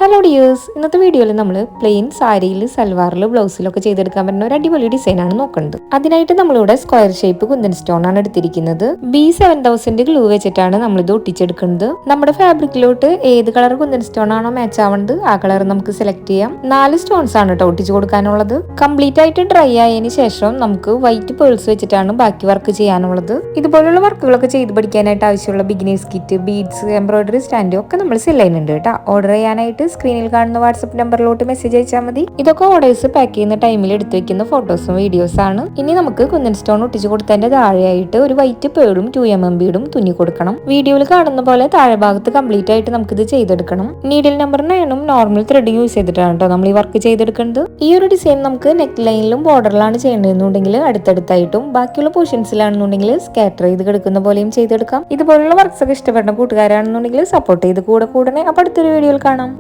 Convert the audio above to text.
Hello dears, ഇന്നത്തെ വീഡിയോയിൽ നമ്മൾ പ്ലെയിൻ സാരിയിൽ സൽവാറിൽ ബ്ലൗസിലൊക്കെ ചെയ്തെടുക്കാൻ പറ്റുന്ന ഒരു അടിപൊളി ഡിസൈനാണ് നോക്കുന്നത്. അതിനായിട്ട് നമ്മളിവിടെ സ്ക്വയർ ഷേപ്പ് കുന്തൻ സ്റ്റോൺ ആണ് എടുത്തിരിക്കുന്നത്. B7000 ഗ്ലൂ വെച്ചിട്ടാണ് നമ്മളിത് ഒട്ടിച്ചെടുക്കുന്നത്. നമ്മുടെ ഫാബ്രിക്കിലോട്ട് ഏത് കളർ കുന്തൻ സ്റ്റോൺ ആണോ മാച്ച് ആവുന്നത് ആ കളർ നമുക്ക് സെലക്ട് ചെയ്യാം. 4 സ്റ്റോൺസ് ആണ് കേട്ടോ ഒട്ടിച്ചു കൊടുക്കാനുള്ളത്. കംപ്ലീറ്റ് ആയിട്ട് ഡ്രൈ ആയതിനു ശേഷം നമുക്ക് വൈറ്റ് പേൾസ് വെച്ചിട്ടാണ് ബാക്കി വർക്ക് ചെയ്യാനുള്ളത്. ഇതുപോലുള്ള വർക്കുകളൊക്കെ ചെയ്ത് പഠിക്കാനായിട്ട് ആവശ്യമുള്ള beginners kit, beads, embroidery stand ഒക്കെ നമ്മൾ സെൽ ചെയ്യുന്നുണ്ട് കേട്ടോ. ഓർഡർ ചെയ്യാനായിട്ട് സ്ക്രീനിൽ കാണുന്ന വാട്സ്ആപ്പ് നമ്പറിലോട്ട് മെസ്സേജ് അയച്ചാൽ മതി. ഇതൊക്കെ ഓർഡേഴ്സ് പാക്ക് ചെയ്യുന്ന ടൈമിൽ എടുത്തു വെക്കുന്ന ഫോട്ടോസും വീഡിയോസ് ആണ്. ഇനി നമുക്ക് കുന്തൻ സ്റ്റോൺ ഒട്ടിച്ചു കൊടുത്തതിന്റെ താഴെയായിട്ട് ഒരു വൈറ്റ് പേടും 2mm ബീഡും തുന്നി കൊടുക്കണം. വീഡിയോയിൽ കാണുന്ന പോലെ താഴെ ഭാഗത്ത് കംപ്ലീറ്റ് ആയിട്ട് നമുക്കിത് ചെയ്തെടുക്കണം. Needle number 9 normal thread use ചെയ്തിട്ടാണ് കേട്ടോ നമ്മൾ ഈ വർക്ക് ചെയ്തെടുക്കുന്നത്. ഈ ഒരു ഡിസൈൻ നമുക്ക് നെക്ക് ലൈനിലും ബോർഡറിലാണ് ചെയ്യേണ്ടതെന്നുണ്ടെങ്കിൽ അടുത്തടുത്തായിട്ടും, ബാക്കിയുള്ള പോർഷൻസിലാണെന്നുണ്ടെങ്കിൽ സ്കാറ്റർ ചെയ്ത് കിടക്കുന്ന പോലെയും ചെയ്തെടുക്കാം. ഇതുപോലുള്ള വർക്ക്സ് ഒക്കെ ഇഷ്ടപ്പെടുന്ന കൂട്ടുകാരാണെന്നുണ്ടെങ്കിൽ സപ്പോർട്ട് ചെയ്ത് കൂടെ. അപ്പോൾ അടുത്തൊരു വീഡിയോയിൽ കാണാം.